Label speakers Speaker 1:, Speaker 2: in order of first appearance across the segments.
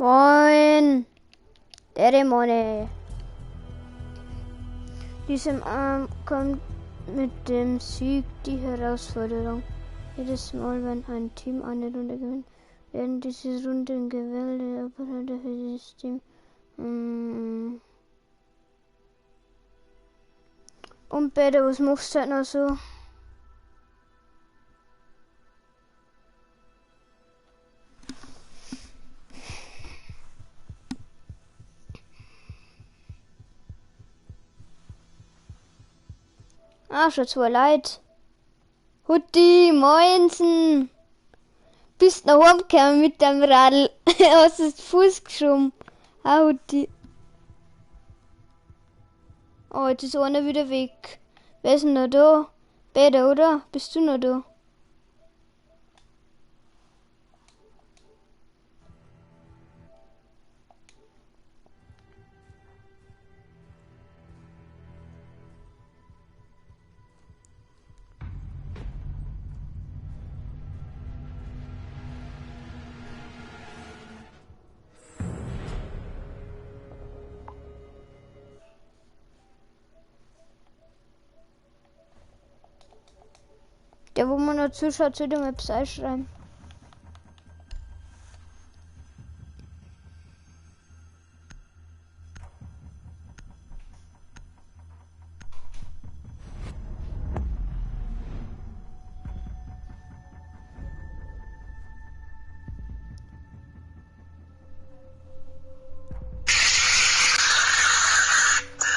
Speaker 1: Moin. Der Dämone. Diesem Arm kommt mit dem Sieg die Herausforderung. Jedes Mal, wenn ein Team eine Runde gewinnt, werden diese Runden gewählte Operator für dieses Team. Und Peter, was machst du halt noch so? Ah, schon 2 Leute. Hutti, moinsen. Bist nach Hause gekommen mit dem Radl. Hast du den Fuß geschoben. Ah, Hutti. Oh, jetzt ist einer wieder weg. Wer ist denn noch da? Peter, oder? Bist du noch da? Der, wo man noch zuschaut, soll die Website schreiben.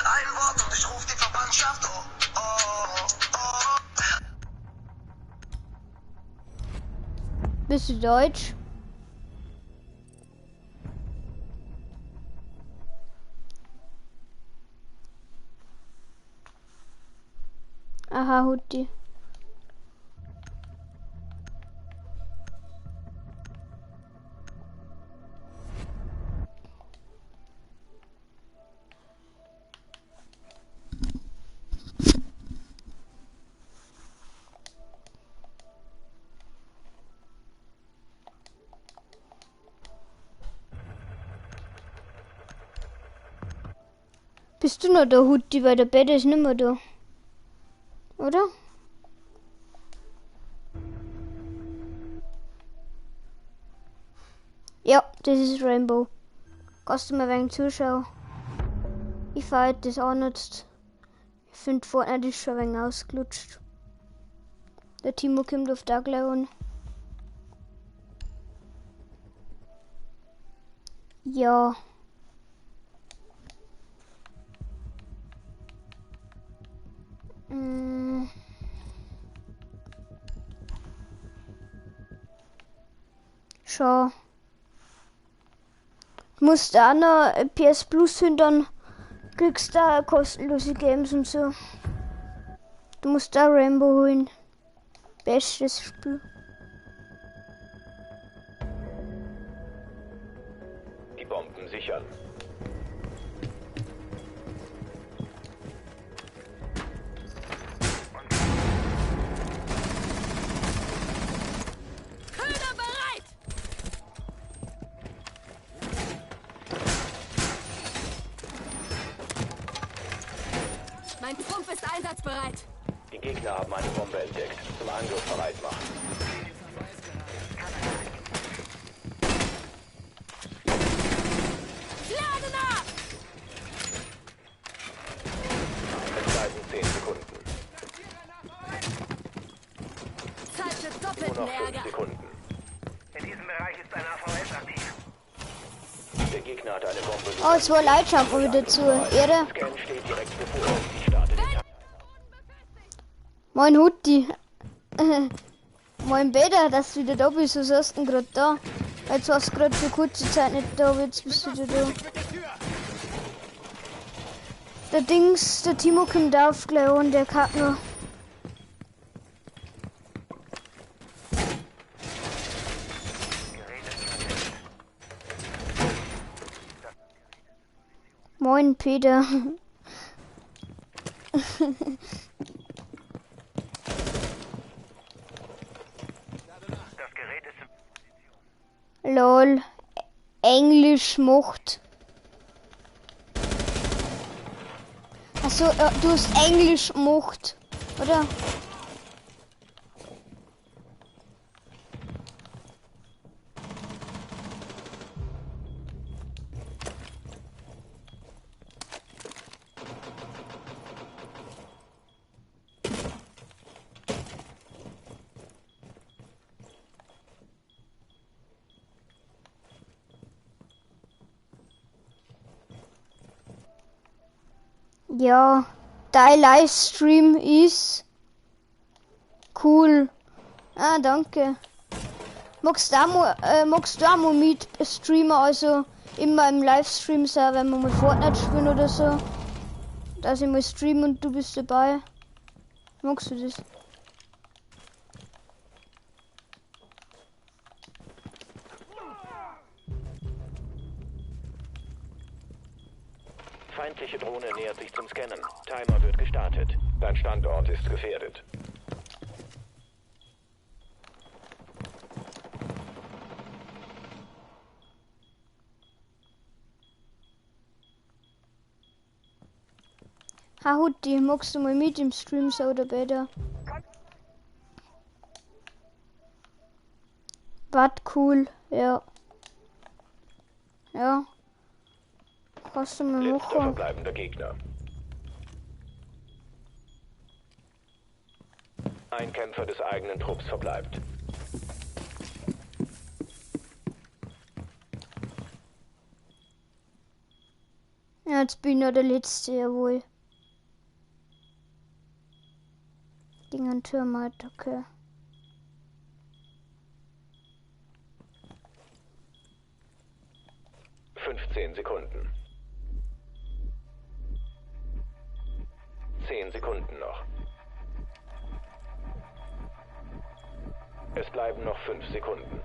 Speaker 2: Ein Wort und ich ruf die Verbandschaft.
Speaker 1: Bist du Deutsch? Aha, Hutti. Bist du noch da, Hutti? Weil der Bett ist nicht mehr da. Oder? Ja, das ist Rainbow. Kannst du mal wegen zuschauen? Ich fahre das auch nicht. Ich finde Fortnite ist schon ein wenig ausgelutscht. Der Timo kommt auf da gleich an. Ja. Schon. Du musst auch noch PS Plus hin, dann kriegst du da kostenlose Games und so. Du musst da Rainbow holen. Bestes Spiel.
Speaker 3: Die Bomben sichern.
Speaker 4: Köder bereit! Mein Trumpf ist einsatzbereit.
Speaker 3: Die Gegner haben eine Bombe entdeckt. Zum Angriff bereit machen.
Speaker 4: Lade nach!
Speaker 3: Es bleiben 10 Sekunden.
Speaker 4: Zeit für
Speaker 3: Nur
Speaker 4: doppelten
Speaker 3: noch 5
Speaker 4: Ärger.
Speaker 3: Sekunden.
Speaker 2: In diesem Bereich ist ein AVS aktiv.
Speaker 3: Der Gegner hat eine Bombe.
Speaker 1: Oh, 2 Leute schauen wir wieder zu. Ehre.
Speaker 3: Scan steht direkt bevor. Sie startet die
Speaker 1: Moin Hutti. Moin Peter, dass du wieder da bist. Was hast du denn gerade da? Jetzt warst du gerade für kurze Zeit nicht da, aber jetzt bist du wieder da. Der Timo kommt auf gleich und der kann noch. Moin Peter.
Speaker 2: Das Gerät ist im
Speaker 1: Lol. Englisch macht. Achso, du hast Englisch gemacht, oder? Ja, dein Livestream ist cool. Ah, danke. Magst du auch mal mit streamen, also immer im Livestream sein, wenn wir mal Fortnite spielen oder so? Dass ich mal streamen und du bist dabei. Magst du das?
Speaker 3: Feindliche Drohne nähert sich zum Scannen. Timer wird gestartet. Dein Standort ist gefährdet.
Speaker 1: Ha Hutti, magst du mal mit im Stream sein oder besser? Wart cool, ja. Ja. Kannst du mal
Speaker 3: Letzter
Speaker 1: machen.
Speaker 3: verbleibender Gegner. Ein Kämpfer des eigenen Trupps verbleibt.
Speaker 1: Ja, jetzt bin ich noch der Letzte, jawohl. Ging an Turm halt, okay.
Speaker 3: Sekunden. 10 Sekunden noch. Es bleiben noch 5 Sekunden.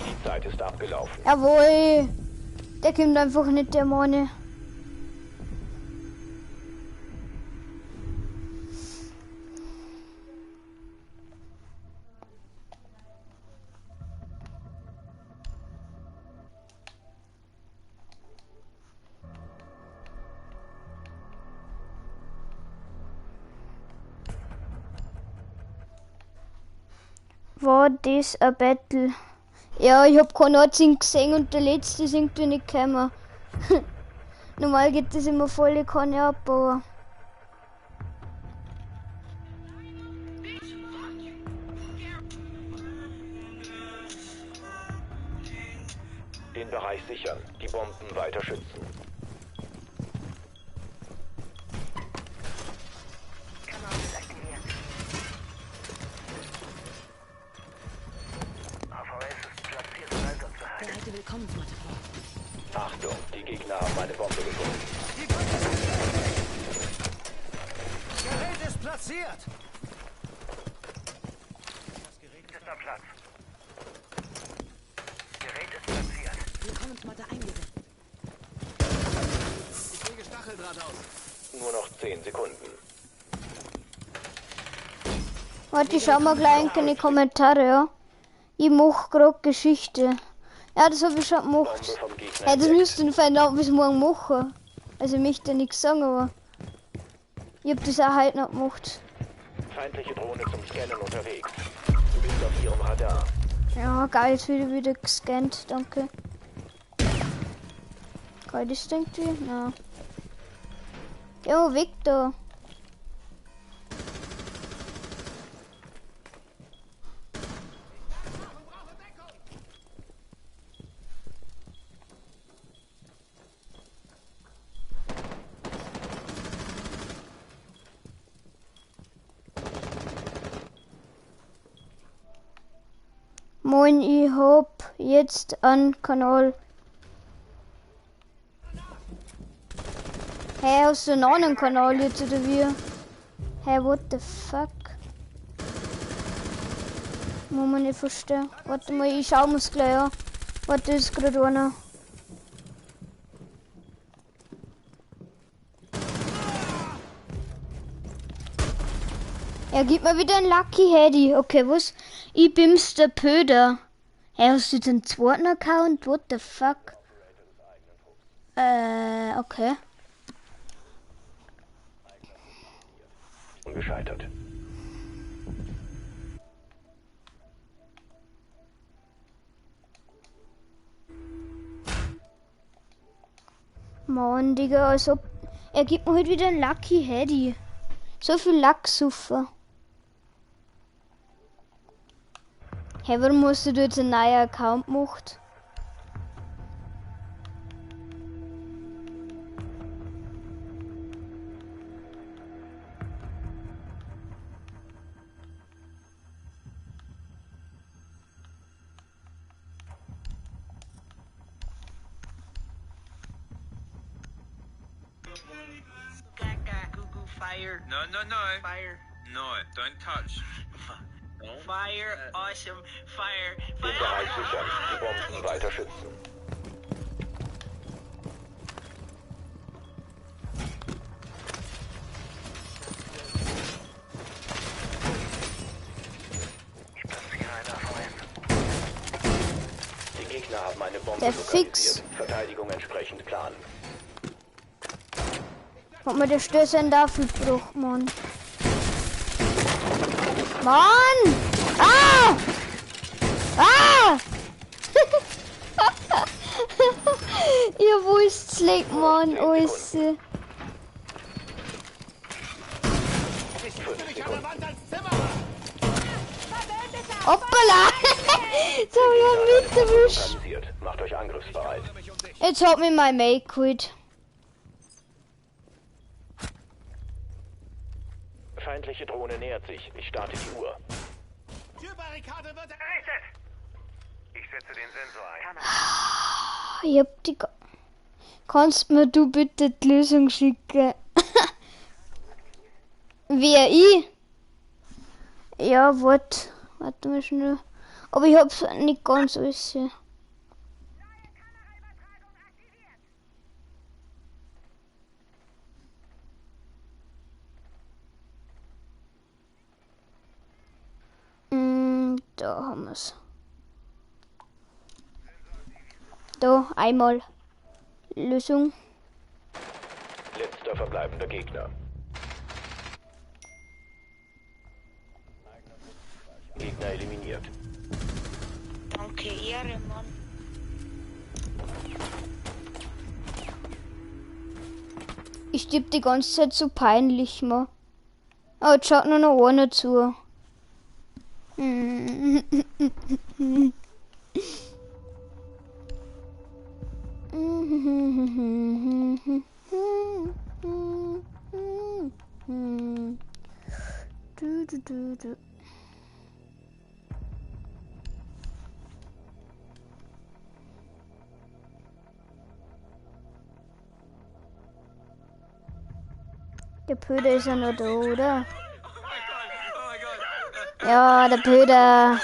Speaker 3: Die Zeit ist abgelaufen.
Speaker 1: Jawohl. Der kommt einfach nicht, der Mann. War das ein Battle? Ja, ich hab keinen einzigen gesehen und der letzte ist irgendwie nicht gekommen. Normal geht das immer voll keine ab, aber...
Speaker 3: Den Bereich sichern, die Bomben weiter schützen. Achtung, die Gegner haben eine Bombe gefunden.
Speaker 2: Gerät ist platziert. Das Gerät ist am Platz. Gerät ist platziert.
Speaker 4: Willkommensmatte eingesetzt.
Speaker 2: Ich lege Stacheldraht aus.
Speaker 3: Nur noch 10 Sekunden.
Speaker 1: Warte, ich schau mal gleich in die Kommentare, ja. Ich mach grad Geschichte. Ja, das habe ich schon gemacht.
Speaker 3: Bombe vom Gegner
Speaker 1: Hey, das
Speaker 3: entdeckt.
Speaker 1: müsst ihr verdammt bis morgen machen. Also ich möchte nichts sagen, aber ich hab das auch heute noch gemacht.
Speaker 3: Feindliche Drohne zum Scannen unterwegs. Du bist auf ihrem Radar.
Speaker 1: Ja, geil, jetzt wieder gescannt, danke. Geil, das denkt ihr? Na. Jo, weg da. Moin, ich hab jetzt einen Kanal. Hey, hast du einen anderen Kanal jetzt oder wie? Hey, what the fuck? Muss man nicht verstehen. Warte mal, ich schau mir's gleich an. Warte, ist gerade einer. Er gibt mir wieder ein Lucky Handy. Okay, was? Ich bin's der Pöder. Hey, hast du den zweiten Account? What the fuck? Okay.
Speaker 3: Gescheitert.
Speaker 1: Mann, Digga, als ob... Er gibt mir heute wieder ein Lucky Handy. So viel Lacksuffer. Hey, warum hast du jetzt einen neuen Account gemacht?
Speaker 5: Fire.
Speaker 6: No, no, no.
Speaker 5: Fire.
Speaker 6: No, don't touch. No.
Speaker 5: Fire. Awesome. Fire.
Speaker 3: Den
Speaker 5: Fire.
Speaker 3: Bereich sichern. Die Bomben weiter schützen.
Speaker 2: Ich platziere eine AVM.
Speaker 3: Die Gegner haben eine Bombe
Speaker 1: Der
Speaker 3: lokalisiert.
Speaker 1: Fix.
Speaker 3: Verteidigung entsprechend planen.
Speaker 1: Hat mir der Stößer in dafür gebrochen, Mann. Mann! Ah! Ah! Ja, wo ist's leg, Mann? Wo ist sie?
Speaker 2: Ich fühle mich an der Wand als Zimmer.
Speaker 1: Hoppala! Jetzt hab ich mal mit erwischt.
Speaker 3: Lokalisiert. Macht euch angriffsbereit.
Speaker 1: Jetzt hat mir mein Mate geholt.
Speaker 3: Feindliche Drohne nähert sich. Ich starte die Uhr.
Speaker 2: Türbarrikade wird errichtet. Ich setze den Sensor ein.
Speaker 1: Ich hab die... Kannst mir du bitte die Lösung schicken? Wer ich? Ja, warte mal schnell. Aber ich hab's nicht ganz alles hier. Da haben wir's. Da, einmal. Lösung.
Speaker 3: Letzter verbleibender Gegner. Gegner eliminiert.
Speaker 5: Danke, Ehrenmann.
Speaker 1: Ich stirb die ganze Zeit so peinlich, mal. Oh, jetzt schaut nur noch einer zu. Du. Der Pöder ist ja nur da, oder? Ja, der Pöder.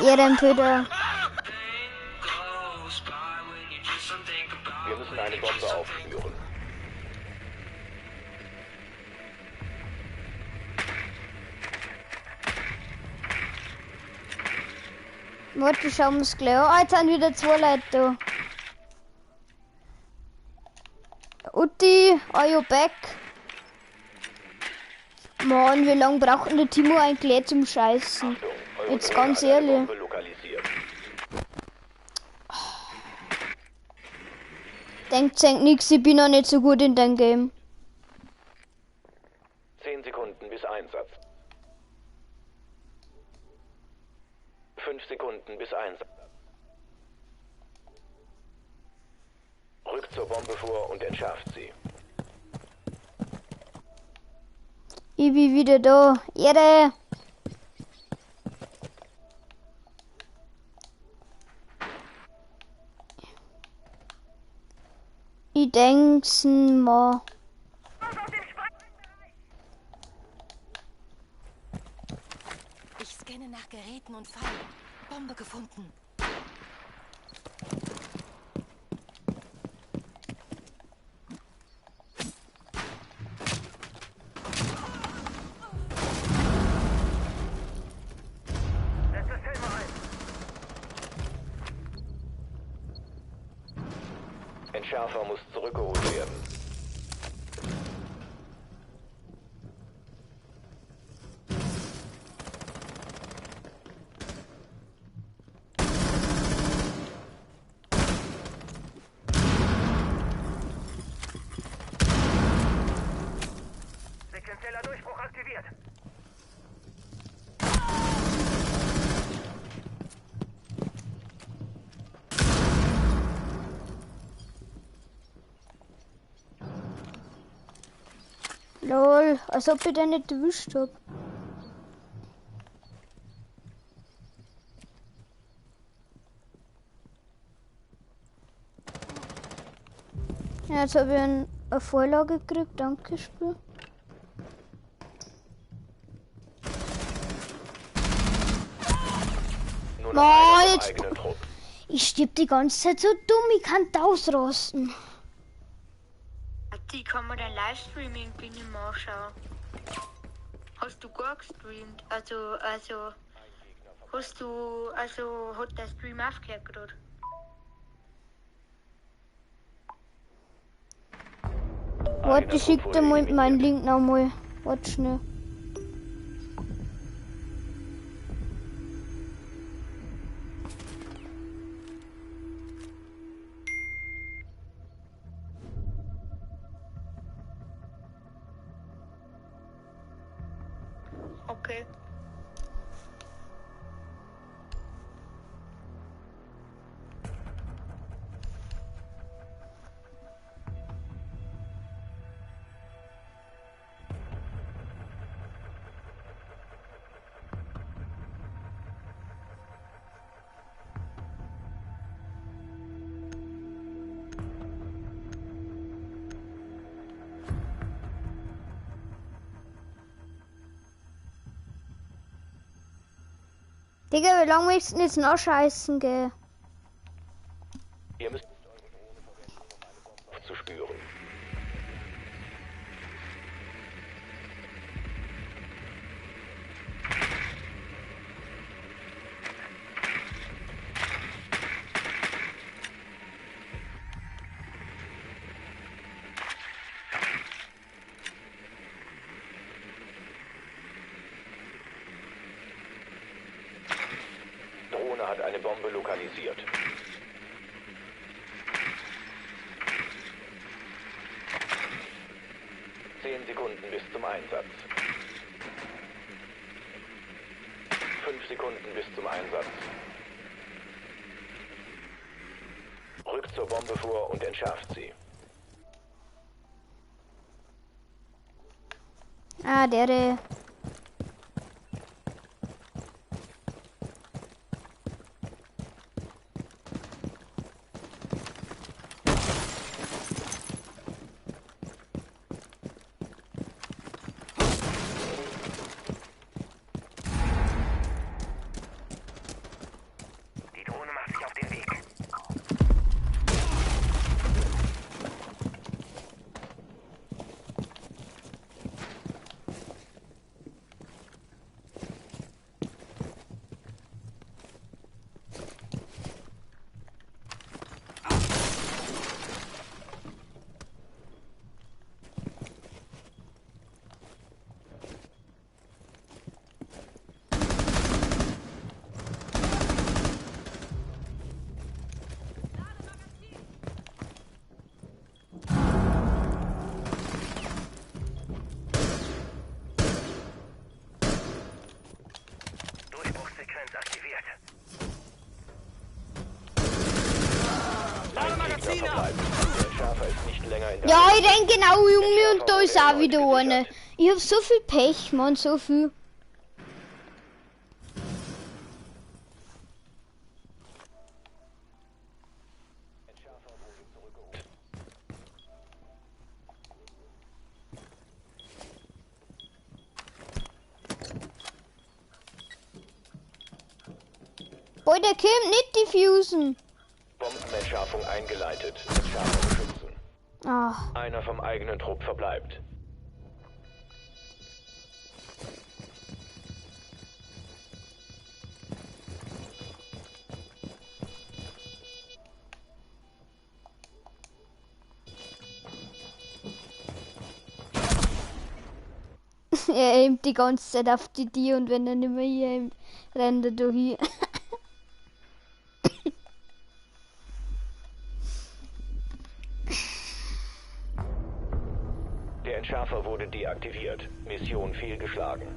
Speaker 1: Ja, den Pöder.
Speaker 3: Wir müssen eine Bombe aufspüren.
Speaker 1: Warte, schauen wir es gleich an. Ah, jetzt sind wieder zwei Leute da. Utti, are you back? Mann, wie lange braucht denn der Timo eigentlich zum Scheißen?
Speaker 3: Achtung, eure
Speaker 1: Jetzt
Speaker 3: Drohne
Speaker 1: ganz
Speaker 3: hat eine
Speaker 1: ehrlich.
Speaker 3: Bombe lokalisiert.
Speaker 1: Denkt nix, ich bin noch nicht so gut in dem Game.
Speaker 3: 10 Sekunden bis Einsatz. 5 Sekunden bis Einsatz. Rückt zur Bombe vor und entschärft sie.
Speaker 1: Ich bin wieder da. Ehre! Ich denk's mal.
Speaker 4: Ich scanne nach Geräten und Fallen. Bombe gefunden.
Speaker 3: Entschärfer muss zurückgeholt werden.
Speaker 2: Sequenzieller Durchbruch aktiviert.
Speaker 1: Lol, als ob ich den nicht erwischt hab. Ja, jetzt habe ich eine Vorlage gekriegt, danke Spiel.
Speaker 3: Nur noch
Speaker 1: Boah,
Speaker 3: einer vom
Speaker 1: jetzt-
Speaker 3: eigenen Trupp.
Speaker 1: Ich stirb die ganze Zeit so dumm, ich kann da ausrasten.
Speaker 5: Die kann man dein Livestream irgendwie nicht mehr anschauen. Hast du gar gestreamt? Hat der Stream aufgehört gerade?
Speaker 1: Warte, ich schick dir mal meinen Link nochmal. Warte schnell.
Speaker 5: Okay.
Speaker 1: Digga, wie lange willst du denn jetzt noch scheißen gehen?
Speaker 3: Ihr müsst ohne Verwendung um eine Bombe aufzuspüren. Drohne hat eine Bombe lokalisiert. Sekunden bis zum Einsatz. 5 Sekunden bis zum Einsatz. Rückt zur Bombe vor und entschärft sie.
Speaker 1: Ah, der.
Speaker 2: Die Drohne macht sich auf den Weg. Durchbruchssequenz aktiviert.
Speaker 3: Gegner verbleibt. Der Schärfer ist nicht länger in der
Speaker 1: Ja, ich denke genau, Junge, und da ist auch wieder eine. Ich hab so viel Pech, Mann, so viel. Boah, der kommt nicht diffusen.
Speaker 3: Bombenentschärfung eingeleitet. Entschärfer beschützen.
Speaker 1: Ah,
Speaker 3: Einer vom eigenen Trupp verbleibt.
Speaker 1: Er aimt die ganze Zeit auf die Tür und wenn er nicht mehr hier aimt, rennt er da hin.
Speaker 3: Der Entschärfer wurde deaktiviert. Mission fehlgeschlagen.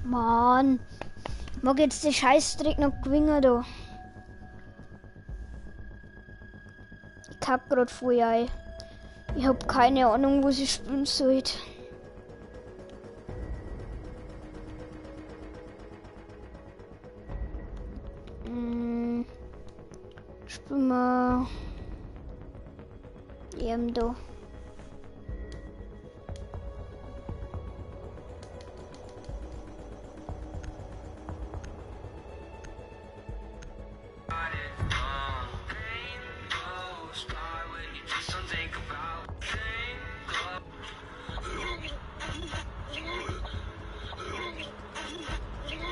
Speaker 1: Mann, mag jetzt den Scheißdreck noch gewinnen da. Ich kack grad voll ein. Ich hab keine Ahnung, wo sie spielen sollte. Spielen wir eben da.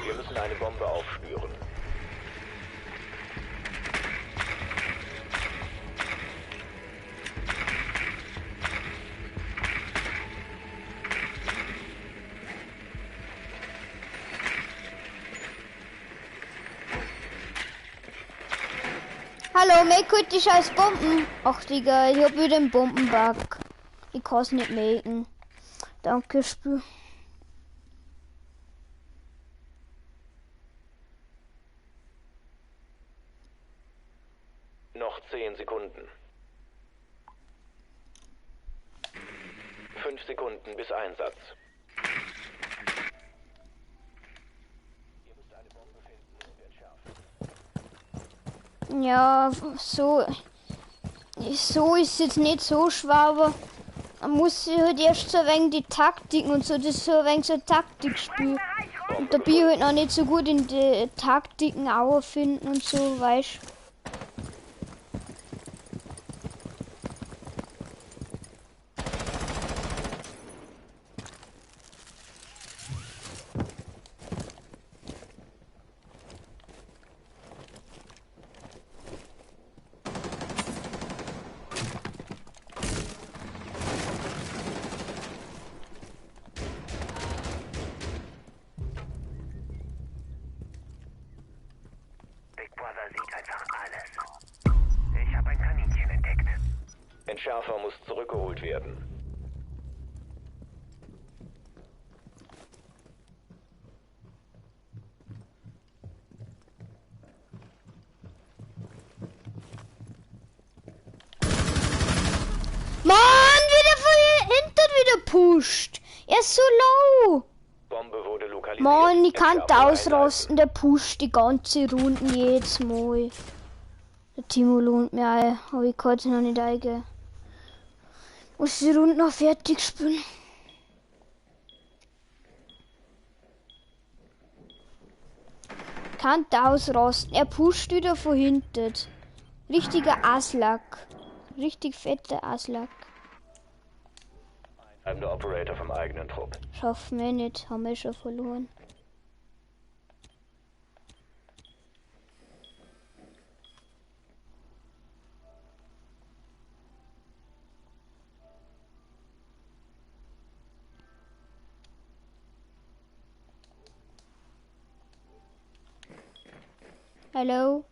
Speaker 3: Wir müssen eine Bombe aufspüren.
Speaker 1: Hallo, make die scheiß Bomben. Ach Digga, ich hab wieder einen Bombenbug. Ich kann's nicht machen. Danke, Spiel.
Speaker 3: Noch 10 Sekunden. 5 Sekunden bis Einsatz. Ihr müsst eine Bombe finden und entschärfen.
Speaker 1: Ja, so ist jetzt nicht so schwer, aber man muss sich halt erst so ein wenig die Taktiken und so, das ist so ein wenig so ein Taktikspiel. Und da bin ich halt noch nicht so gut in die Taktiken auch finden und so, weißt du.
Speaker 3: Entschärfer muss zurückgeholt werden.
Speaker 1: Mann, wieder von hinten wieder pusht. Er ist so low.
Speaker 3: Bombe wurde lokalisiert.
Speaker 1: Mann, ich kann
Speaker 3: Entschärfer
Speaker 1: ausrasten. Der pusht die ganze Runde jedes Mal. Der Timo lohnt mir ein, aber ich kann es noch nicht eingehen. Muss die Runde noch fertig spielen. Kann ausrasten. Er pusht wieder von hinten. Richtiger Aslack. Richtig fetter Aslack.
Speaker 3: Der Operator vom eigenen Trupp.
Speaker 1: Schaffen wir nicht, haben wir schon verloren. Hallo?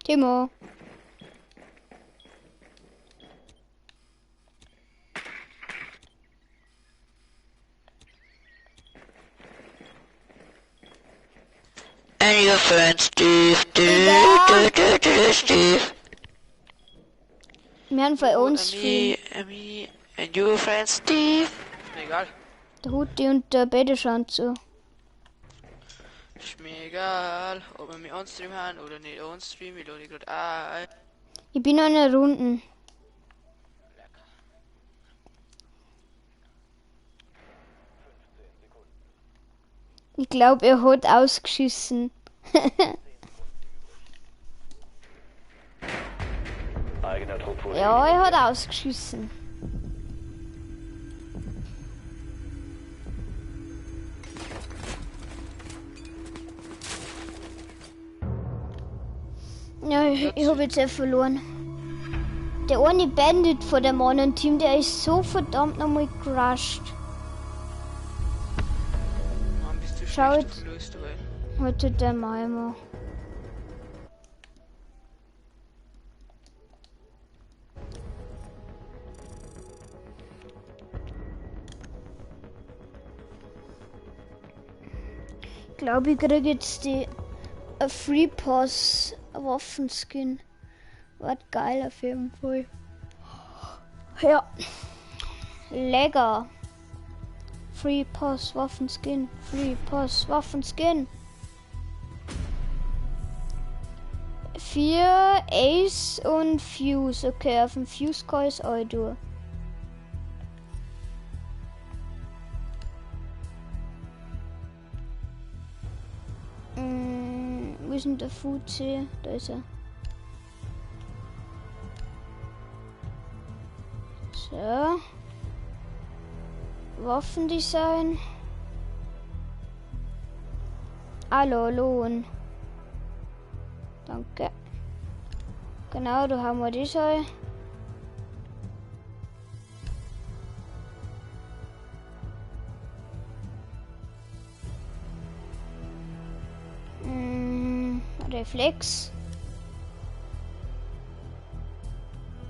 Speaker 1: Timo?
Speaker 7: And your friend Steve, Steve.
Speaker 1: Wir haben bei uns viel.
Speaker 7: Me, and your friend Steve.
Speaker 8: Egal.
Speaker 1: Der Hutti und der Bede schauen zu.
Speaker 8: Ist mir egal, ob wir mich on-stream haben oder nicht on-stream, ich lade gerade ein.
Speaker 1: Ich bin an der Runden. Ich glaube, er hat ausgeschissen.
Speaker 3: Eigener Trupp wurde
Speaker 1: Ja, er hat ausgeschissen. Ja, ich habe jetzt verloren. Der eine Bandit von dem anderen Team, der ist so verdammt nochmal crushed.
Speaker 8: Mann, bist du
Speaker 1: Schau
Speaker 8: schlecht,
Speaker 1: jetzt.
Speaker 8: du löst dabei.
Speaker 1: Heute der Malmer. Ich glaube, ich kriege jetzt die Free Pass Waffenskin. Was geil auf jeden Fall. Ja. Lecker. Free Pass Waffenskin. Free Pass Waffenskin. 4 Ace und Fuse. Okay, auf dem Fuse kann ich auch durch. Wo ist denn der Fuzzi? Da ist er. So. Waffendesign. Hallo, Lohn. Danke. Genau, da haben wir diese. Reflex.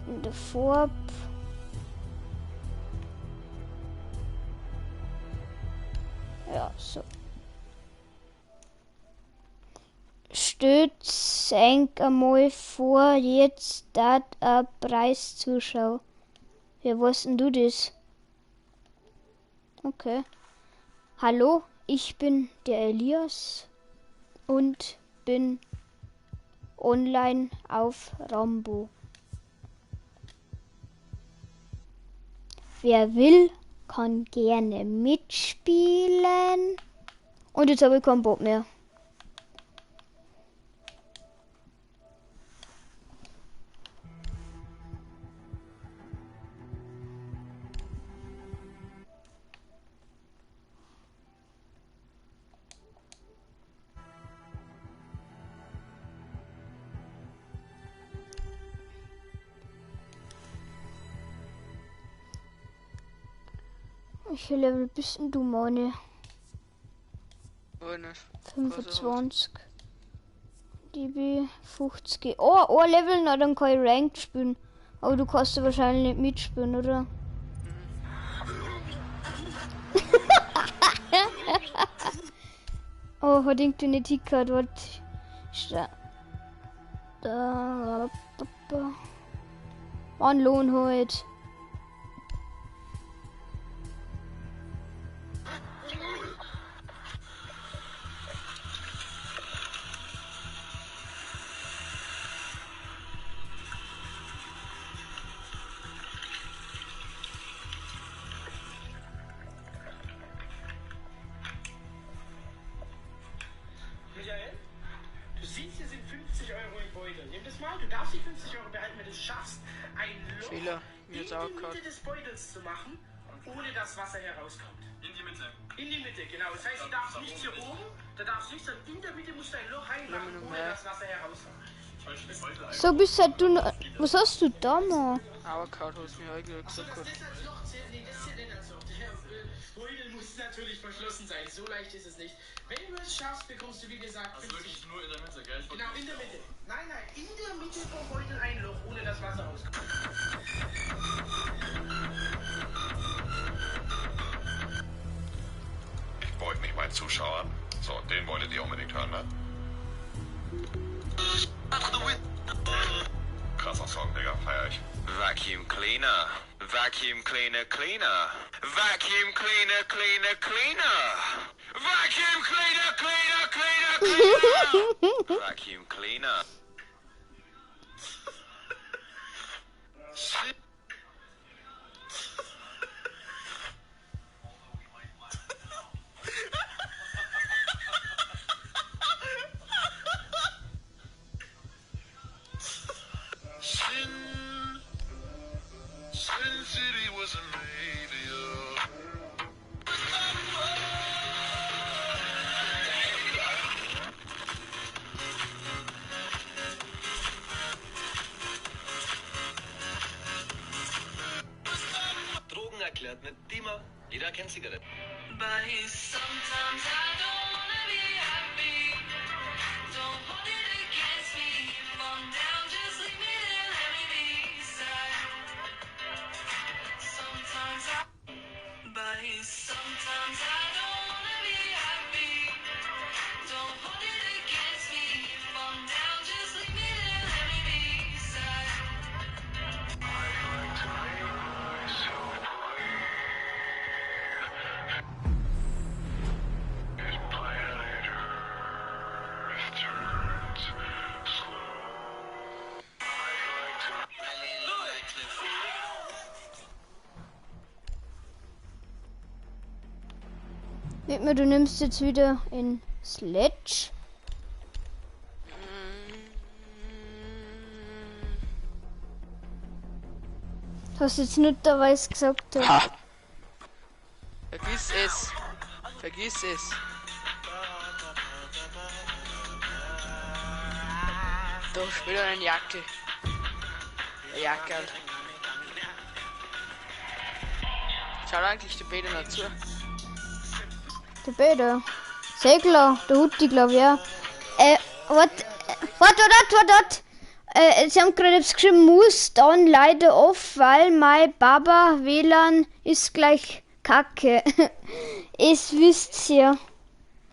Speaker 1: In der Farbe. Ja, so. Stütz einmal vor, jetzt dat a Preiszuschau. Wer weißt denn du das? Okay. Hallo, ich bin der Elias und bin online auf Rambo. Wer will, kann gerne mitspielen. Und jetzt habe ich keinen Bock mehr. Welche Level bist denn du, Mone?
Speaker 8: Oh, nicht.
Speaker 1: 25. DB 50. Oh, ein Level, na dann kann ich Ranked spielen. Aber du kannst ja wahrscheinlich nicht mitspielen, oder? Oh, hat irgendwie nicht hingehört, was da. Ein Lohn halt.
Speaker 9: Du darfst die 50 Euro behalten, wenn du es schaffst, ein Loch
Speaker 8: Fehler,
Speaker 9: in die Mitte des Beutels zu machen, ohne dass Wasser herauskommt.
Speaker 6: In die Mitte.
Speaker 9: In die Mitte, genau. Das heißt, du darfst nicht hier oben, da darfst du nicht, sondern in der Mitte musst du ein Loch reinmachen, ohne dass Wasser herauskommt.
Speaker 1: So bist halt du noch. Was hast du da noch?
Speaker 8: Aber Kaut hast mir eigentlich
Speaker 9: Achso,
Speaker 8: gesagt.
Speaker 9: das als Loch zählt, nee, das zählt nicht als Loch. Der Beutel muss natürlich verschlossen sein, so leicht ist es nicht. Wenn du es schaffst, bekommst du, wie gesagt, 50.
Speaker 6: Also wirklich nur in der Mitte, gell?
Speaker 9: Genau, in der Mitte. Nein, in der Mitte vom Beutel ein Loch, ohne dass Wasser rauskommt.
Speaker 2: Ich beug mich meinen Zuschauern. So, den wolltet ihr unbedingt hören, ne? Krasser Song, Digga, feier ich.
Speaker 3: Vacuum cleaner. Vacuum cleaner cleaner. Vacuum cleaner cleaner cleaner. Vacuum cleaner cleaner cleaner cleaner. Vacuum cleaner.
Speaker 2: Sin City was a radio. Jeder kennt Zigaretten.
Speaker 1: Widmer, du nimmst jetzt wieder in Sledge. Hast jetzt nutterweise gesagt.
Speaker 8: Ha! Vergiss es! Vergiss es! Da spielt eine Jacke. Eine Jacke. Schaut eigentlich der Peter noch zu.
Speaker 1: Der Peter. Segler, der Hutti, glaube ich, ja. Warte. Sie haben gerade geschrieben, muss dann leider off, weil mein Baba WLAN ist gleich Kacke. Es wisst ihr.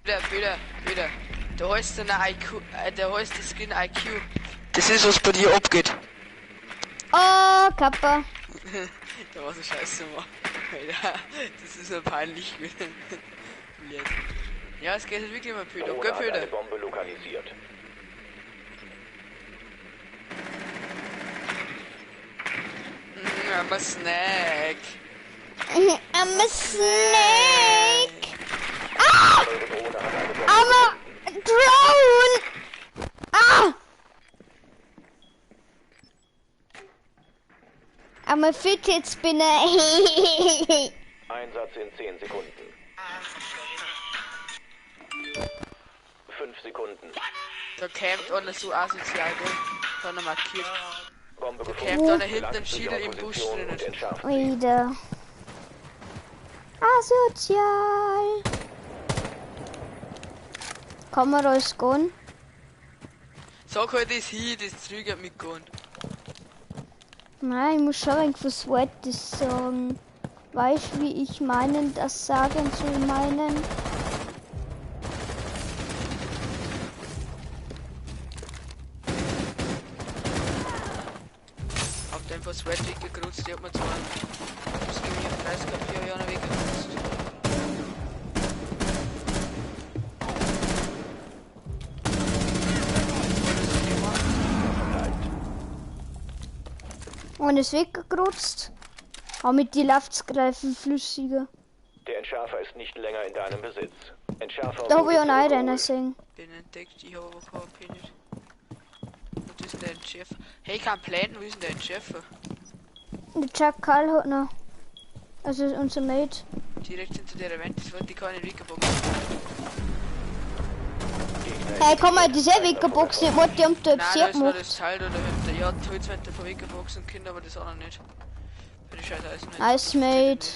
Speaker 8: Wieder. Da heißt der IQ, der heißt der Skin IQ. Das ist, was bei dir abgeht.
Speaker 1: Oh, Kappa.
Speaker 8: Da war so scheiße, Mann. Alter, das ist so peinlich. Ja, es geht jetzt wirklich mal Pöder.
Speaker 3: Drohne hat eine Bombe lokalisiert.
Speaker 8: I'm a snack.
Speaker 1: I'm a snake. Ah!
Speaker 3: Eure Drohne hat eine Bombe.
Speaker 1: I'm a drone. Ah! I'm a fidget spinner.
Speaker 3: Einsatz in 10 Sekunden. 5 Sekunden.
Speaker 8: Da campt einer so asozial, gell? Da hat er markiert.
Speaker 3: Bombe
Speaker 8: Da
Speaker 3: gefunden.
Speaker 8: campt einer hinten
Speaker 3: Lasst
Speaker 8: ein
Speaker 3: sich
Speaker 8: Schiedel
Speaker 3: auf
Speaker 8: im Busch
Speaker 3: Position
Speaker 8: drinnen.
Speaker 3: und entschärft.
Speaker 1: Wieder. Asozial. Kann man das gehen?
Speaker 8: Sag halt das hier, das zügert mitgehen.
Speaker 1: Nein, ich muss schon irgendwas Wortes sagen. Weißt wie ich meinen, das sagen zu meinen?
Speaker 8: Hab den einfach das Wort weggekreuzt, die hat mir zwar das ging mir 30 4 Jahre weggekreuzt.
Speaker 1: Und ist weggekreuzt. Aber mit die Laftgreifen flüssiger.
Speaker 3: Der Entschärfer ist nicht länger in deinem Besitz. Entschärfer.
Speaker 1: Da habe ich auch
Speaker 3: wurde
Speaker 1: einen
Speaker 3: zurückgeholt.
Speaker 1: sehen.
Speaker 8: Bin entdeckt, ich habe aber KP nicht. Und das ist der Entschärfer. Hey, ich kann planen, wo ist denn der Entschärfer?
Speaker 1: Der Jack Karl hat noch. Also unser Mate.
Speaker 8: Direkt hinter der Event, das wird die keine Wegebogen.
Speaker 1: Hey, komm mal, diese Wegeboxen. Ich wollte die am Typ
Speaker 8: Nein,
Speaker 1: sehr
Speaker 8: das war
Speaker 1: gemacht.
Speaker 8: das Teil oder hinter. Ja, die Holzwände von Wegeboxen Kinder, aber das auch noch nicht. Für die scheiß Eisen.
Speaker 1: Nice, Mate.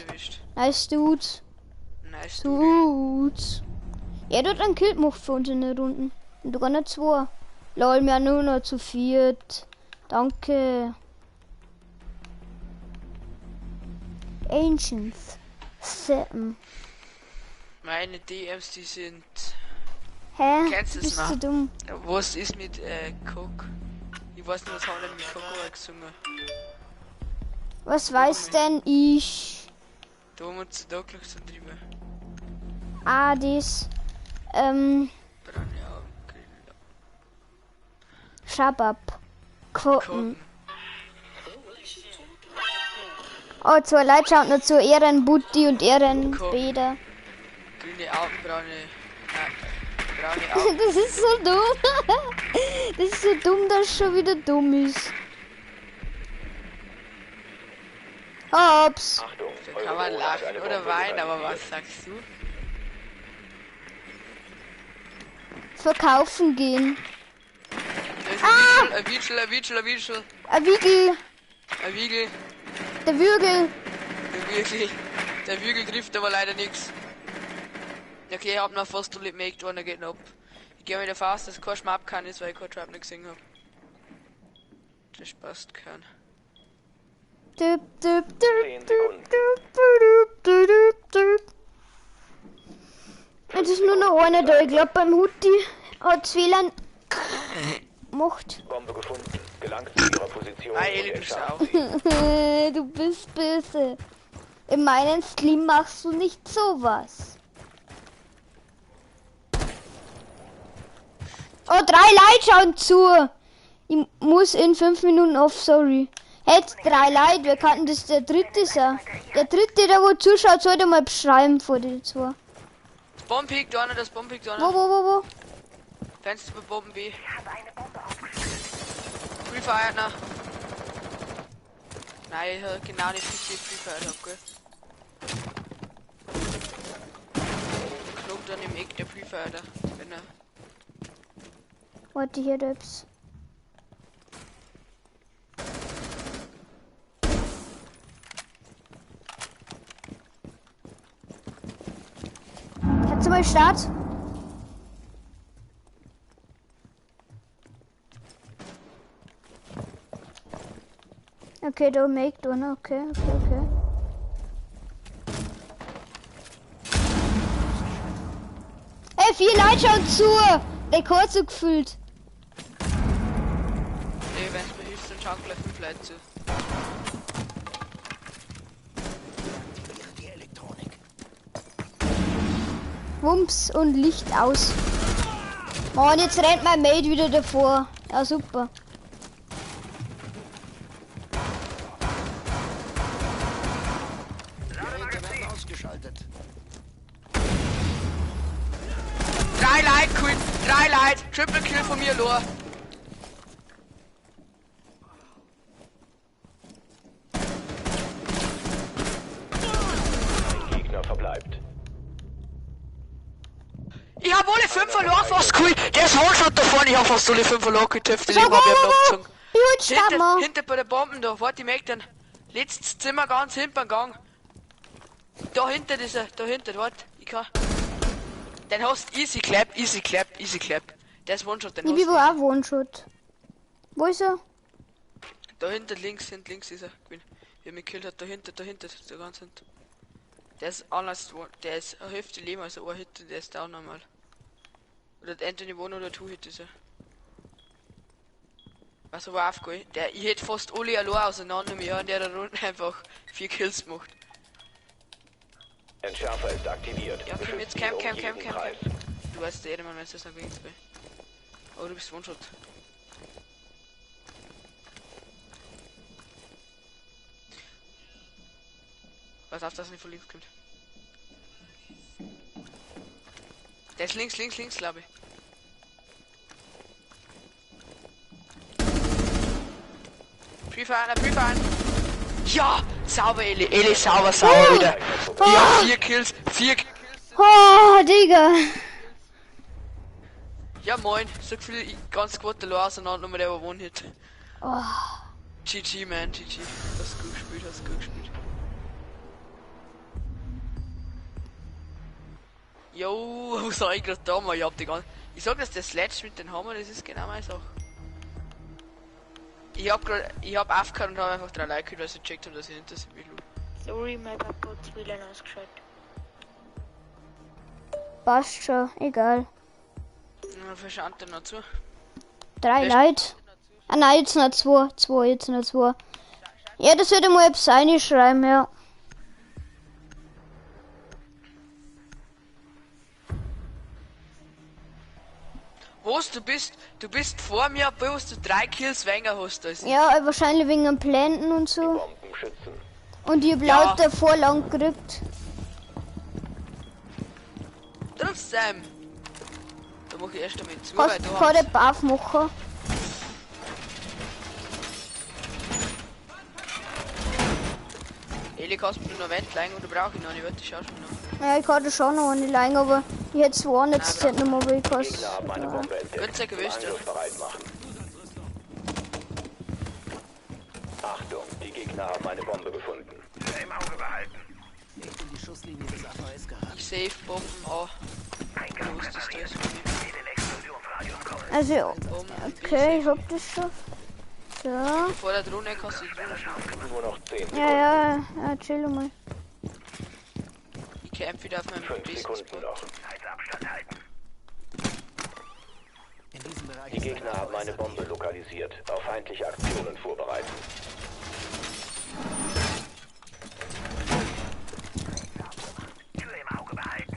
Speaker 1: Nice, Dude.
Speaker 8: Nice,
Speaker 1: Dude. Er hat einen Kill gemacht für uns in den Runden. Und du gar nicht 2. Lol, wir haben nur noch zu 4. Danke. Ancients. 7.
Speaker 8: Meine DMs, die sind.
Speaker 1: Hä?
Speaker 8: Kennst du es
Speaker 1: Bist
Speaker 8: noch?
Speaker 1: du dumm?
Speaker 8: Was ist mit Coke? Ich weiß nicht, was haben denn mit Coco gesungen?
Speaker 1: Was weiß denn ich?
Speaker 8: Da haben wir uns da gleich so drüber.
Speaker 1: Ah, das.
Speaker 8: Braune Augen.
Speaker 1: Shabab. Quoten.
Speaker 8: Koten.
Speaker 1: Oh, 2 Leute schauen noch zu Ehrenbutti und Ehrenbäder.
Speaker 8: Grüne Augen, braune Augen.
Speaker 1: Das ist so dumm. Das ist so dumm, dass es schon wieder dumm ist. Hops.
Speaker 3: Achtung.
Speaker 8: Da
Speaker 3: eure
Speaker 8: kann man
Speaker 3: Drohne hat
Speaker 8: lachen
Speaker 3: eine
Speaker 8: oder
Speaker 3: Bombe
Speaker 8: weinen, aber
Speaker 3: lokalisiert.
Speaker 8: was sagst du?
Speaker 1: Verkaufen gehen.
Speaker 8: Da ist ein Wiegel.
Speaker 1: Ein Wiegel.
Speaker 8: Ein Wiegel.
Speaker 1: Der Würgel.
Speaker 8: Der Wiegel. Der Würgel trifft aber leider nichts. Okay, ich hab noch fast gemacht, einer geht noch ab. Ich geh wieder fast, dass kein Schmapp kann ist, weil ich kein Trap nicht gesehen hab. Das passt kein.
Speaker 1: Jetzt ist nur noch einer da. Ich glaube beim Hutti hat WLAN gemacht.
Speaker 3: Bombe gefunden. Gelangt zu ihrer Position.
Speaker 8: Eli,
Speaker 3: und
Speaker 8: du Sau.
Speaker 3: entschärft sie.
Speaker 1: Du bist böse. In meinem Stream machst du nicht sowas. Oh, 3 Leute schauen zu. Ich muss in 5 Minuten auf, sorry. Jetzt 3 Leute, wer kann das der dritte sein? Der dritte, der wo zuschaut, sollte mal beschreiben vor den zwei.
Speaker 8: Das Bombenpick, da einer, das Bombenpick, da
Speaker 1: Wo,
Speaker 8: einer.
Speaker 1: wo?
Speaker 8: Fenster bei Bomben B. Free Fire noch. Nein, ich hab genau nicht PC Free Fire hab, gell. Knopf dann im Eck der Free Fire da. Wenn er.
Speaker 1: Warte, hier Döps. Kannst du mal Start? Okay, du make du, ne? Okay. Ey, 4 Leute schauen zu! Rekord so gefüllt.
Speaker 8: Nee, wenn's mir hilft, dann schauen gleich 5 Leute zu.
Speaker 1: Wumps und Licht aus. Mann, jetzt rennt mein Mate wieder davor. Ja, super.
Speaker 2: Ausgeschaltet.
Speaker 8: 3 Leute, Queen! 3 Leute! Triple Kill von mir, Lor!
Speaker 3: Ein Gegner verbleibt.
Speaker 8: Ich hab alle 5 verloren, fast cool! Der ist One-Shot davon, ich hab fast alle 5 verloren, getöpft, ich hab ihn abgezogen. Hinter bei der Bomben da, warte, ich merk den. Letztes Zimmer ganz hinten beim Gang. Da hinter dieser, da hinter, warte, ich kann. Den hast easy clap. Der ist One-Shot, den
Speaker 1: Ich bin auch One-Shot. Wo ist er?
Speaker 8: Da hinten links ist er. Wer mich killt hat, da hinten, der ganz hinten. Der ist anders, der ist eine Hälfte Leben, also ein Hit, der ist down normal. Oder Anthony One oder 2 Hit ist er. Also war aufgehen. Ich hätte fast alle allein auseinander mit und der da unten einfach 4 Kills gemacht.
Speaker 3: Entschärfer ist aktiviert.
Speaker 8: Ja, komm jetzt,
Speaker 3: Beschützt ihn
Speaker 8: Camp.
Speaker 3: um jeden Preis.
Speaker 8: Du weißt ja, man weiß das noch wenigstens bei. Oh, du bist One-Shot. Pass auf, dass er nicht von links kommt. Der ist links, glaube ich. Pre-Fahren. Ja! Sauber, Eli, sauber wieder. Ja, 4 Kills.
Speaker 1: Oh, Digga.
Speaker 8: Ja, moin. So viel ganz gut der Loa auseinander, nur der war One-Hit.
Speaker 1: Oh.
Speaker 8: GG, man, GG. Hast gut gespielt. Jo, was sag ich gerade da mal? Ich sag, dass der Sledge mit den Hammer, das ist genau meine Sache. Ich hab aufgehört und hab einfach 3 Leute gekillt, weil sie gecheckt haben, dass ich hinter sie will.
Speaker 5: Sorry, mein Papa hat das WLAN ausgeschaltet.
Speaker 1: Passt schon, egal.
Speaker 8: Na, verschandt er noch zu.
Speaker 1: 3 Leute. Ah nein, jetzt noch 2. Jetzt noch 2. Ja, das würde mal etwas einschreiben, ja.
Speaker 8: Was, du bist vor mir, obwohl du 3 Kills weniger hast als ich.
Speaker 1: Ja, wahrscheinlich wegen dem Planten und so.
Speaker 3: Bomben schützen.
Speaker 1: Und ich hab laut davor lang gerückt.
Speaker 8: Trotzdem. Da mach ich erst damit zu,
Speaker 1: Kannst du keine Buff machen?
Speaker 8: Eli, kannst du mir noch Wend leihen oder brauche ich noch nicht? Warte, schau schon noch.
Speaker 1: Ja, ich hatte schon noch eine Leine, aber ich hätte 2 jetzt nicht nochmal, weil ich
Speaker 3: Gegner haben eine
Speaker 1: ja.
Speaker 3: Bombe entdeckt.
Speaker 8: Gönn's ja gewusst, ja.
Speaker 3: Angriff bereit machen. Achtung, die Gegner haben eine Bombe gefunden.
Speaker 2: Im Auge behalten.
Speaker 9: Schusslinie des AVS gehabt.
Speaker 8: Ich save Bomben auch. Wo ist das Stress?
Speaker 1: Also, okay, ich hab das schon. So.
Speaker 8: Vor der Drohne kannst du die Drohne schauen.
Speaker 3: Nur noch 10 Sekunden.
Speaker 1: Ja, chill mal.
Speaker 8: Ich camp wieder auf meinem
Speaker 3: 5
Speaker 8: besten
Speaker 3: Sekunden
Speaker 8: Spot.
Speaker 3: noch.
Speaker 2: Abstand halten.
Speaker 9: In diesem Bereich
Speaker 3: Die
Speaker 9: ist
Speaker 3: Gegner
Speaker 9: ein
Speaker 3: haben eine
Speaker 9: AVS
Speaker 3: Bombe lokalisiert. Auf feindliche Aktionen vorbereiten.
Speaker 2: Tür im Auge behalten.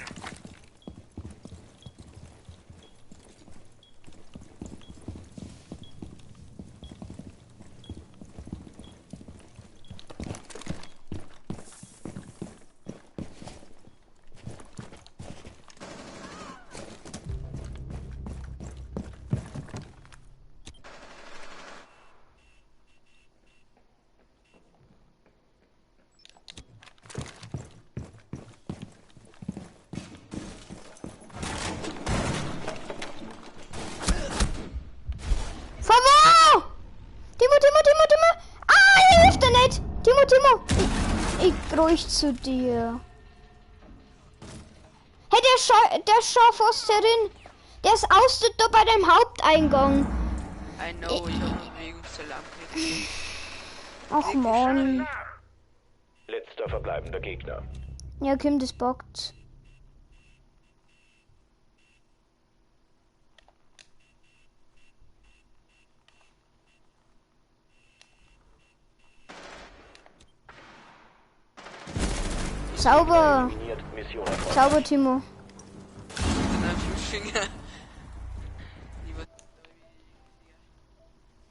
Speaker 1: Von wo? Timo! Ah, er hilft dir nicht! Timo! Ich ruhig zu dir. Hey, der Schafosserin! Der ist außen da bei dem Haupteingang.
Speaker 8: I know, ich habe eine Bewegungszelle abgekriegt.
Speaker 1: Ach man.
Speaker 3: Letzter verbleibender Gegner.
Speaker 1: Ja, Kim, das bockt. Sauber.
Speaker 3: Eliminiert. Mission erfolgt.
Speaker 1: Sauber, Timo.
Speaker 8: Nein, 5 Finger. Lieber.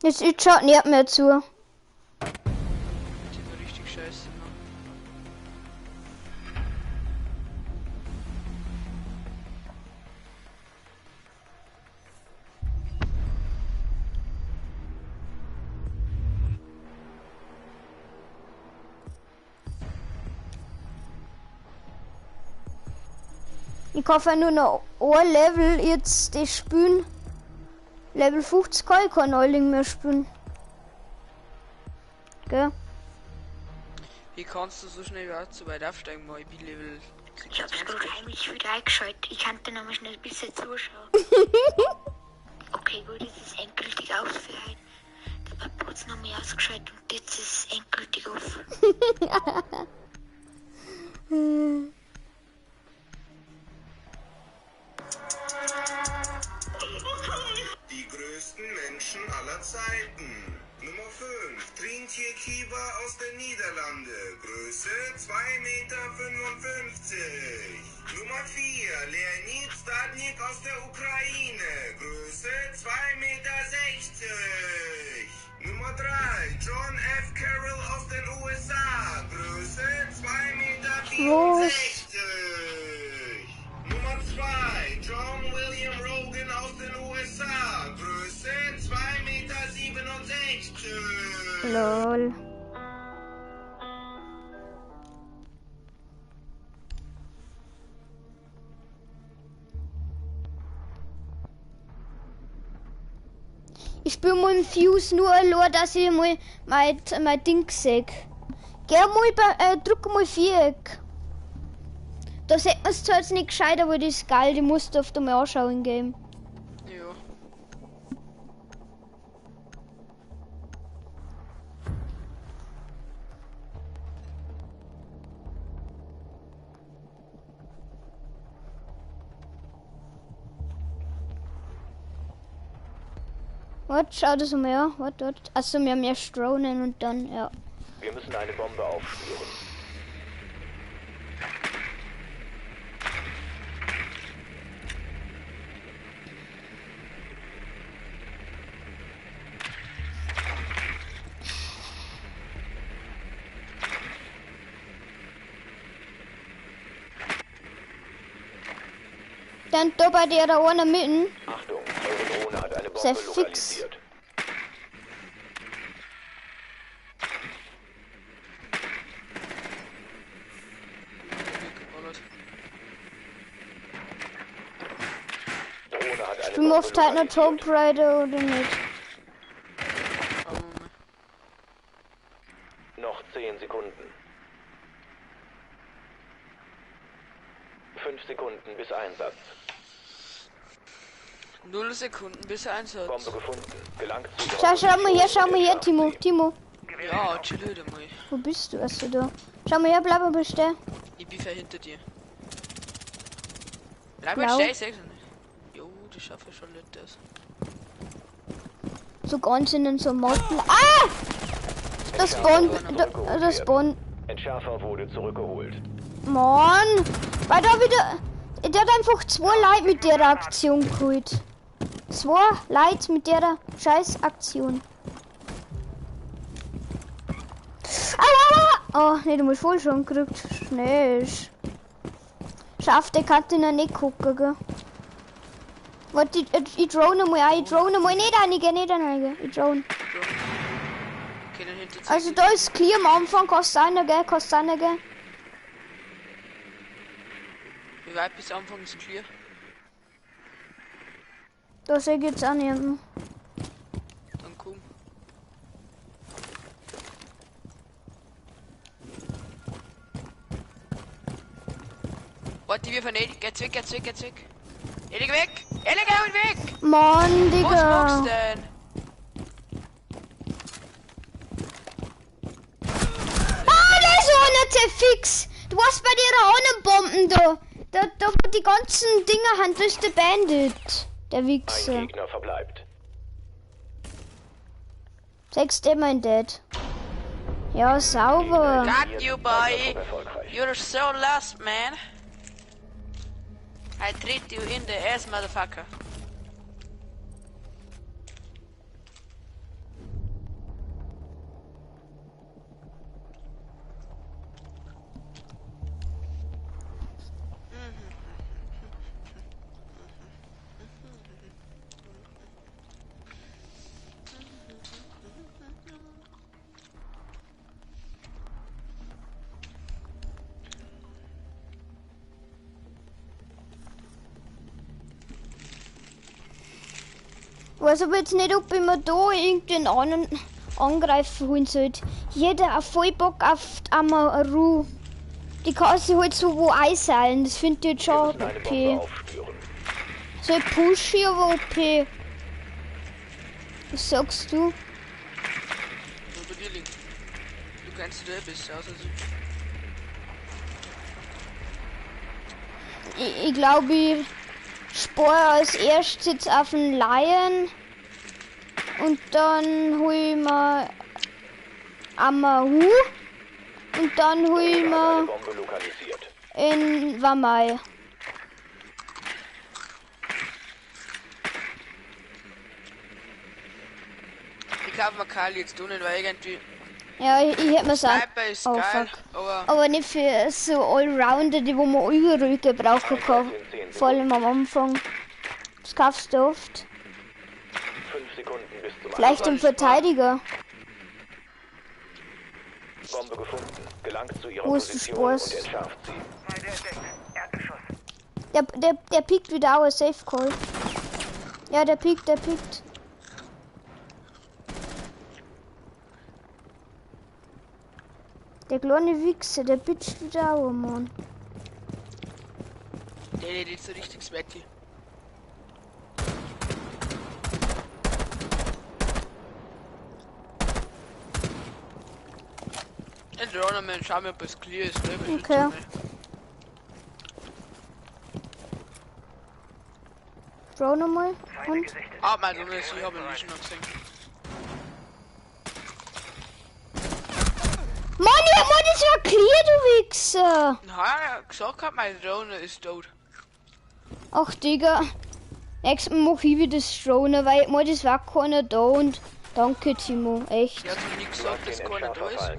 Speaker 1: Jetzt schaut nicht mehr zu.
Speaker 8: Das war richtig scheiße, Mann.
Speaker 1: Ich hoffe nur noch ein Level jetzt das spielen. Level 50 kann ich kein Neuling mehr spielen. Gell?
Speaker 8: Wie kannst du so schnell überhaupt so weit aufsteigen, mal? Ich bin Level
Speaker 5: Ich hab's
Speaker 8: 26.
Speaker 5: gerade heimlich wieder eingeschaltet. Ich kann dir nochmal schnell ein bisschen zuschauen. Okay, gut, jetzt ist endgültig aus für heute. Das war kurz noch mehr ausgeschaltet und jetzt ist es endgültig auf.
Speaker 10: Die größten Menschen aller Zeiten. Nummer 5. Trintje Kiba aus den Niederlande. Größe 2,55 Meter. Nummer 4. Leonid Stadnik aus der Ukraine. Größe 2,60 Meter. Nummer 3. John F. Carroll aus den USA. Größe 2,64 Meter. Nummer 2. John William Rogan aus den USA. Größe 2,67 Meter.
Speaker 1: Lol. Ich spiele mal im Fuse nur allein, dass ich mal mein Ding sehe. Geh mal drück mal Viereck. Da sieht man es zwar jetzt nicht gescheit, aber das ist geil, die musst du auf der mal anschauen im Game.
Speaker 8: Ja.
Speaker 1: Warte, schau das mal an. Warte. Achso, wir haben ja Drohnen und dann, ja.
Speaker 3: Wir müssen eine Bombe aufspüren.
Speaker 1: Dann da bei der da vorne mitten.
Speaker 3: Achtung, eure Drohne hat eine
Speaker 1: Sehr
Speaker 3: Bombe
Speaker 1: fix.
Speaker 3: lokalisiert. Drohne hat eine
Speaker 1: Du musst halt noch
Speaker 3: lokalisiert.
Speaker 1: Tomb Raider oder nicht.
Speaker 3: Noch 10 Sekunden. 5 Sekunden bis Einsatz.
Speaker 8: 0 Sekunden bis Einsatz.
Speaker 3: Bombe gefunden. Gelangt zu
Speaker 1: Schau mal hier, Timo.
Speaker 8: Ja, chill heute mal.
Speaker 1: Wo bist du? Achso, da. Schau mal her, bleib mal stehen.
Speaker 8: Ich bin hinter dir. Bleib
Speaker 1: Blau.
Speaker 8: mal stehen, ich sag's nicht. Jo, das schaffe ich schon nicht das.
Speaker 1: So ganz in so Motten. Ah! Das Spawn.
Speaker 3: Entschärfer wurde zurückgeholt.
Speaker 1: Mann! Weil da wieder. Der hat einfach 2 Leute mit der Aktion geholt. 2 Leute mit der scheiß Aktion. Oh, ne, du musst voll schon gekriegt. Schnell. Schafft, der kann den nicht gucken, gell? Warte, ich drone mal ein. Nicht reingehen. Ich drone.
Speaker 8: Okay, dann hinter
Speaker 1: Also da ist clear am Anfang, kannst du reingehen.
Speaker 8: Wie weit bis Anfang ist clear?
Speaker 1: Da sehe ich jetzt auch niemanden.
Speaker 8: Dann komm. Warte, wir von Edig. Geht's weg. Edig weg! Edig, geh weg!
Speaker 1: Mann,
Speaker 8: Was
Speaker 1: Digga.
Speaker 8: machst du denn?
Speaker 1: Ah, da ist einer zerfix. Du warst bei dir auch eine Bomben da. Da wo die ganzen Dinger haben, durch der Bandit. Der
Speaker 3: Ein
Speaker 1: Wichser.
Speaker 3: Gegner verbleibt.
Speaker 1: 6 mein Dad. Ja, sauber.
Speaker 8: Got you, boy! You're so lost, man! I treat you in the ass, motherfucker.
Speaker 1: Ich weiß aber jetzt nicht, ob ich mir da irgendeinen anderen Angreifer holen sollte. Jeder hat voll Bock auf Amaru. Die kann sich halt so wo einseilen. Das finde ich jetzt schon
Speaker 3: Wir müssen eine Bombe
Speaker 1: OP.
Speaker 3: aufspüren.
Speaker 1: So ein Pushy, aber OP. Was sagst du?
Speaker 8: Nur bei dir liegen. Du kennst du bist außer
Speaker 1: Ich glaube, ich spare als erstes jetzt auf den Lion. Und dann hol ich mir Amaru. Und dann hol ich
Speaker 3: Eine
Speaker 1: mir
Speaker 3: Bombe lokalisiert.
Speaker 1: in Wamai.
Speaker 8: Ich glaube, man kann jetzt tun, weil irgendwie.
Speaker 1: Ja, ich hätte mir sagen.
Speaker 8: Sniper ist
Speaker 1: Oh,
Speaker 8: geil,
Speaker 1: fuck. Aber nicht für so Allrounder, die wo man überall gebrauchen kann. Vor allem am Anfang. Das kaufst du oft.
Speaker 3: 5 Sekunden bis zum
Speaker 1: Vielleicht im Verteidiger.
Speaker 3: Bombe gefunden. Gelangt zu ihrer
Speaker 1: Wo ist die
Speaker 3: Position und
Speaker 1: Spurs?
Speaker 3: entschärft sie.
Speaker 1: Der piekt wieder auch ein Safe Call. Ja, der piekt. Der kleine Wichser, der pitcht wieder auch, Mann.
Speaker 8: Der ist so richtig sweaty. Der Drohnen, schau mir, ob es clear ist. Ne?
Speaker 1: Okay. Throw nochmal. Und?
Speaker 8: Ah, mein Drohne ist, ich habe ihn nicht noch gesehen.
Speaker 1: Mann, das war clear, du Wichser!
Speaker 8: Na, gesagt hat, meine Drohne ist tot.
Speaker 1: Ach, Digga. Nächstes Mal mach ich wieder das Drohne, weil mal das war keiner da und danke, Timo. Echt.
Speaker 8: Ich hab nicht gesagt, dass keiner da ist.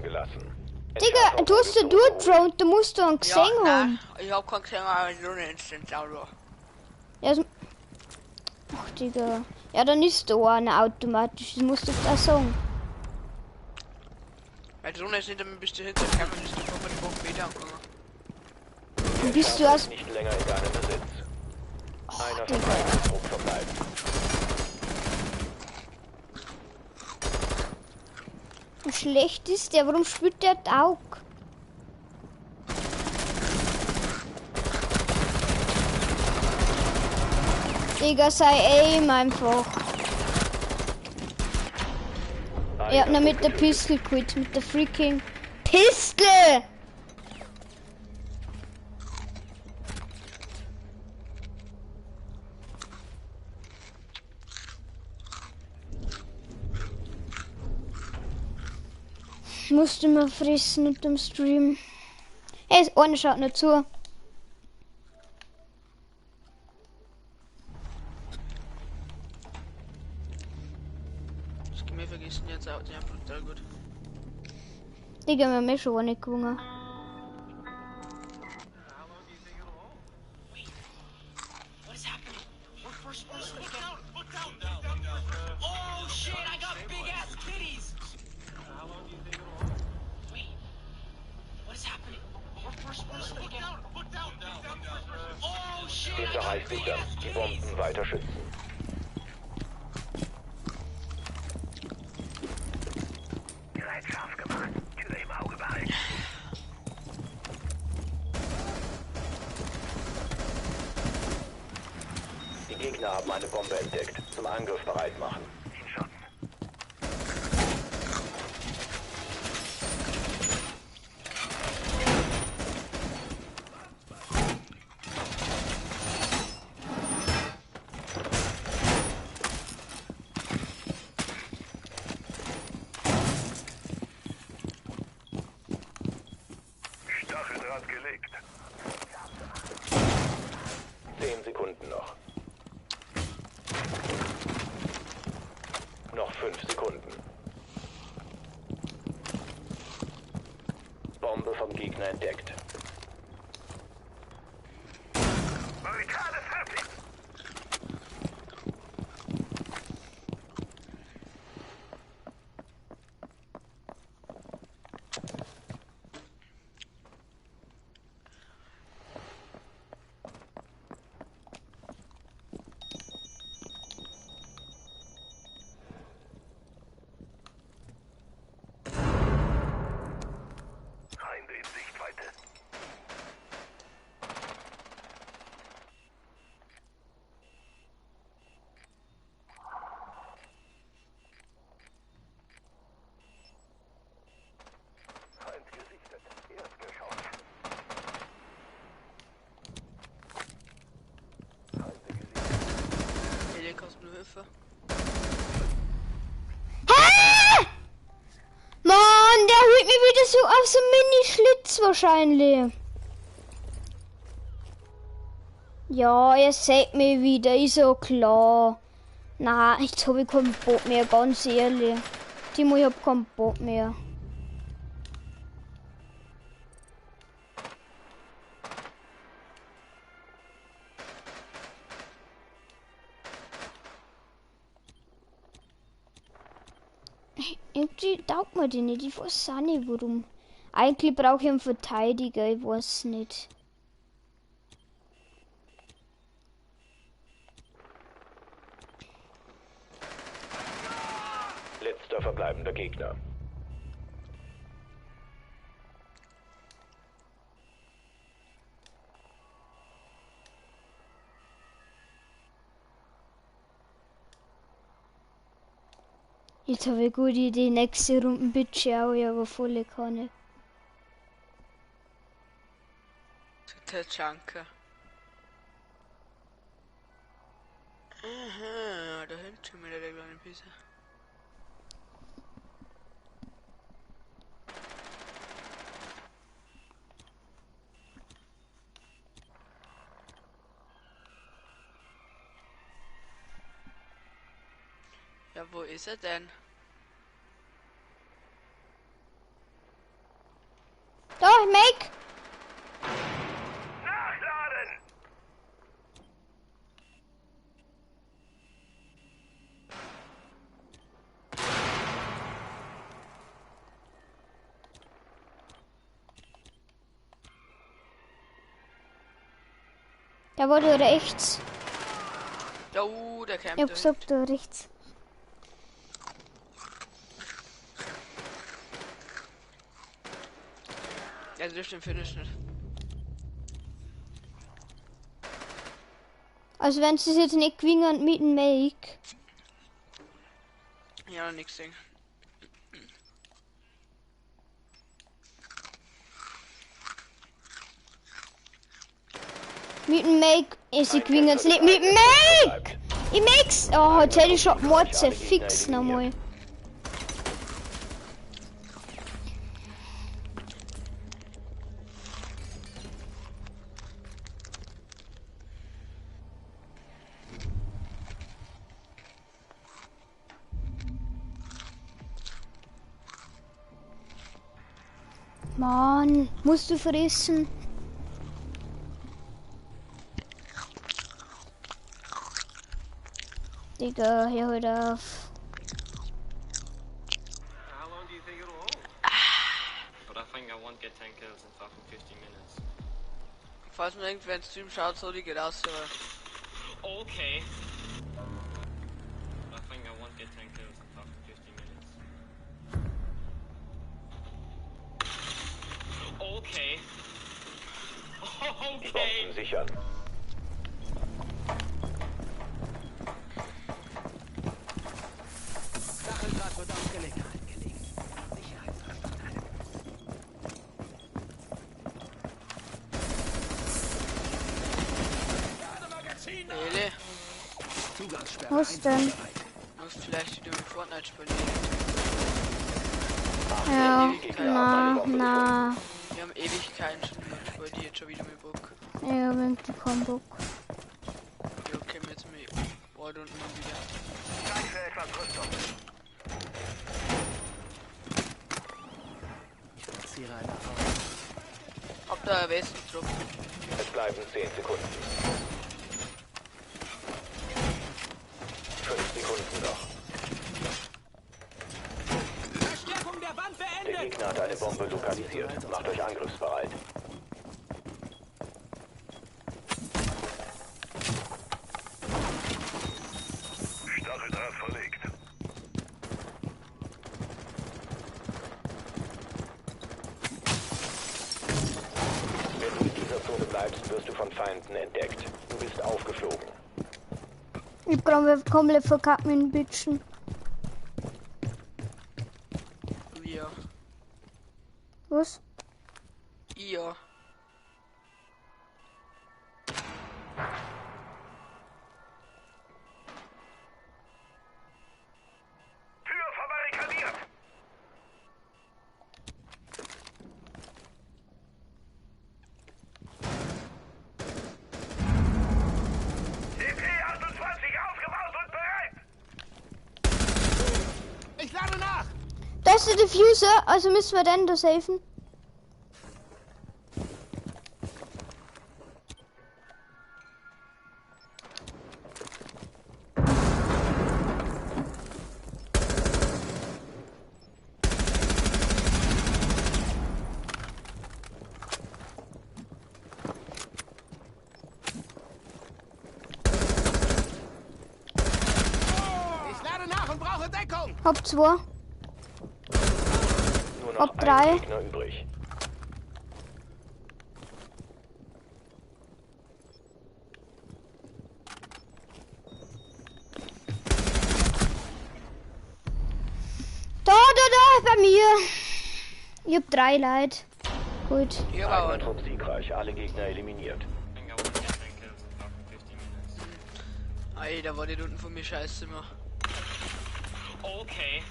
Speaker 1: Digga, du hast ja durchgedroht, du musst du einen gesehen haben.
Speaker 8: Nein, ich hab keinen gesehen, aber die Drohne instant sauber.
Speaker 1: Ja, ach, Digga. Ja, dann ist da einer automatisch, das musst du da sagen.
Speaker 8: Meine Drohne ist hinter mir, bis du hinter der Kamera ist, du kommst mit dem Meter angekommen.
Speaker 1: Und bist du erst.
Speaker 3: Nicht länger in deinem Besitz. Einer
Speaker 1: Digga.
Speaker 3: Verteidigungsdruck verbleibt.
Speaker 1: Wie schlecht ist der? Warum spielt der Taug? Digga, sei aim einfach. Ja, na mit der Pistol quit, mit der freaking Pistol! Musste mal fressen mit dem Stream. Hey, ohne schaut nicht zu.
Speaker 8: Das kann mir vergessen jetzt auch, ja, brutal gut.
Speaker 1: Digga, wir haben eh schon nicht gewonnen.
Speaker 3: Sicherheit sichern, die Bomben weiter schützen.
Speaker 2: Gerät scharf gemacht. Tür im Auge behalten.
Speaker 3: Die Gegner haben eine Bombe entdeckt. Zum Angriff bereit machen.
Speaker 2: Stacheldraht gelegt.
Speaker 3: 10 Sekunden noch. Noch 5 Sekunden. Bombe vom Gegner entdeckt.
Speaker 2: Barrikade fertig. Feinde in Sichtweite. Feind gesichtet. Erst geschaut. Feinde gesichtet.
Speaker 8: Hey, der kostet nur Hilfe.
Speaker 1: Hä? Mann, der holt mir wieder so auf so einen Mini-Schlitz wahrscheinlich. Ja, ihr seht mich wieder, ist so klar. Na, jetzt habe ich keinen Bock mehr, ganz ehrlich. Timo, ich hab keinen Bock mehr. Irgendwie taugt mir die nicht, ich weiß auch nicht warum. Eigentlich brauche ich einen Verteidiger, ich weiß nicht.
Speaker 3: Letzter verbleibender Gegner.
Speaker 1: Jetzt habe ich eine gute Idee, nächste Runde Budget auch, aber volle Kanne.
Speaker 8: Der Junker. Aha, da hinten schon wieder der kleine Pisser. Ja, wo ist er denn?
Speaker 1: Da, Make!
Speaker 2: Nachladen!
Speaker 1: Da war der rechts.
Speaker 8: Oh, der kämpft.
Speaker 1: Ich hab gesagt, da rechts.
Speaker 8: Er trifft den Finish nicht.
Speaker 1: Also wenn sie jetzt nicht gewinnen mit dem Make.
Speaker 8: Ja, nix Ding.
Speaker 1: Mit dem Make ist sie gewinnen jetzt nicht mit dem Make! Ich Makes! Oh, jetzt hätte ich schon Motze fix nochmal. Mann, musst du fressen? Digga, hier hört auf.
Speaker 11: How long do you think it'll hold? But I think I won't get 10 kills in fucking 50 minutes.
Speaker 8: Falls man irgendwer ins Stream schaut, so die geht aus, aber...
Speaker 11: Okay. But I think I won't get 10 kills in fucking 50 minutes. Okay.
Speaker 3: Die Bomben sichern.
Speaker 2: Stacheldraht wird auf Gelegenheit gelegt. Sicherheitsabstand.
Speaker 8: Ele,
Speaker 1: Was denn?
Speaker 8: musst vielleicht wieder mit Fortnite spielen.
Speaker 1: Ja, na.
Speaker 8: Wir haben ewig keinen schon bei dir jetzt schon wieder mit Bock.
Speaker 1: Ja, wenn du keinen Bock.
Speaker 8: Ja, okay, jetzt mit Ward und mal wieder.
Speaker 2: Zeit für etwas Rüstung.
Speaker 11: Ich platziere eine Faust.
Speaker 8: Hab da Westen Trupp.
Speaker 3: Es bleiben 10 Sekunden. 5 Sekunden noch.
Speaker 2: Verstärkung der Wand
Speaker 3: Der
Speaker 2: beendet!
Speaker 3: Gegner hat eine Bombe lokalisiert. Macht euch angriffsbereit.
Speaker 10: Stacheldraht verlegt.
Speaker 3: Wenn du in dieser Zone bleibst, wirst du von Feinden entdeckt. Du bist aufgeflogen.
Speaker 1: Ich hab gerade komplett verkackt mit den Bitchen.
Speaker 8: Wir.
Speaker 1: Was?
Speaker 8: Ihr.
Speaker 10: Tür verbarrikadiert. DP-28 aufgebaut und bereit.
Speaker 2: Ich lade nach!
Speaker 1: Da ist der Diffuser, also müssen wir den da safen.
Speaker 2: Ich lade nach und brauche Deckung!
Speaker 1: Hab 2.
Speaker 3: Nur noch
Speaker 1: Ob 3.
Speaker 3: ein Gegner übrig.
Speaker 1: Da, bei mir. Ich hab 3 Leute. Gut.
Speaker 8: Ja,
Speaker 3: Ein Trupp siegreich. Alle Gegner eliminiert.
Speaker 11: I think I won't get 10 kills in fucking 50 minutes.
Speaker 8: Ey, da war die unten von mir scheiße immer.
Speaker 11: Okay.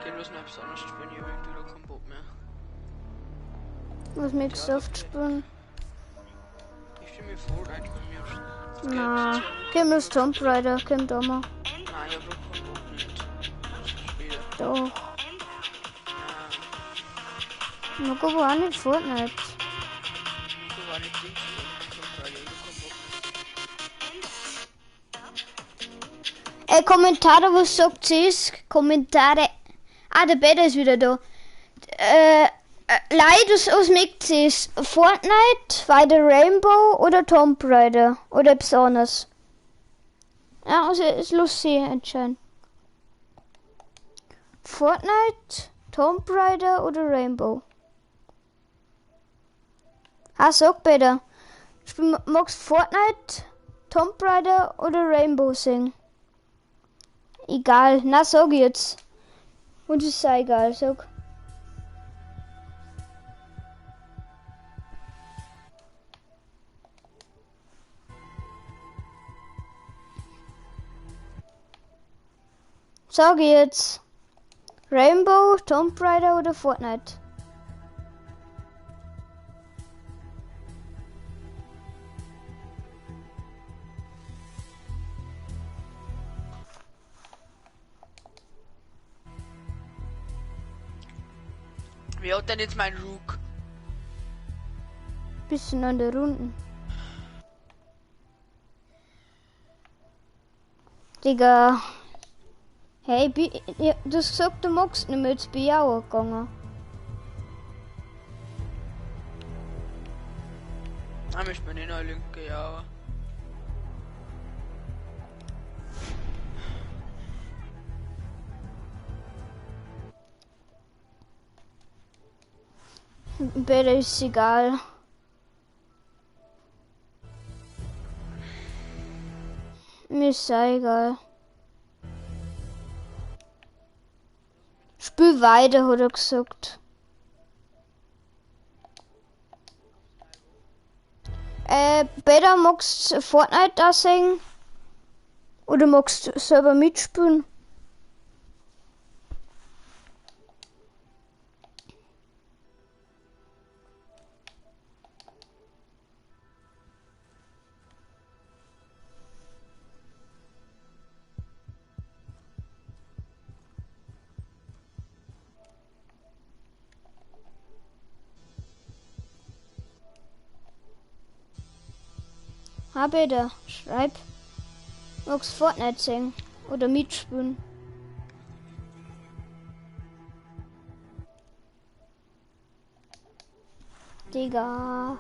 Speaker 8: Okay, los, noch etwas anderes spielen, hier irgendwie wieder kein Bock mehr.
Speaker 1: Muss mit Soft spielen.
Speaker 8: Ich stelle mir Fortnite bei mir auf.
Speaker 1: Na, komm das Tomb Raider, komm da mal.
Speaker 8: Nein, ich hab doch keinen Bock nicht. Spiele.
Speaker 1: Doch.
Speaker 8: Ja.
Speaker 1: Na, guck mal an, nicht Fortnite.
Speaker 8: gar nicht Dings.
Speaker 1: Kommentare, was sagt sie? Kommentare. Ah, der Beta ist wieder da. Leute, was mögt sie? Fortnite, weiter Rainbow oder Tomb Raider? Oder etwas anderes? Ja, also ist lustig entscheiden. Fortnite, Tomb Raider oder Rainbow? Ah, sag bitte. Magst Fortnite, Tomb Raider oder Rainbow singen? Egal, na sag jetzt. Und es sei egal, sag. Sag jetzt. Rainbow, Tomb Raider oder Fortnite?
Speaker 8: Wie hat denn jetzt mein Rook?
Speaker 1: Bisschen an der Runden. Digga. Hey, ja, du hast gesagt, du magst nicht mehr, jetzt bin ich auch gegangen.
Speaker 8: Ich bin in der Linke, ja.
Speaker 1: Bitte ist egal. Mir ist egal. Spiel weiter, hat er gesagt. Peter, magst du Fortnite da singen? Oder magst du selber mitspielen? Bitte, schreib. Magst Fortnite singen oder mitspielen? Digga.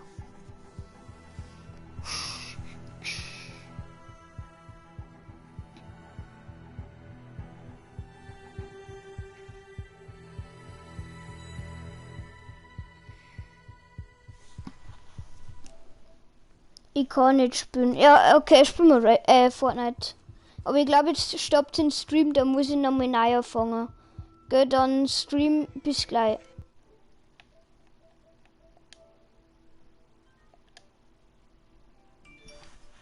Speaker 1: Ich kann nicht spielen. Ja, okay, spielen wir Fortnite. Aber ich glaube, jetzt stoppt den Stream, da muss ich nochmal neu anfangen. Gell, dann Stream, bis gleich.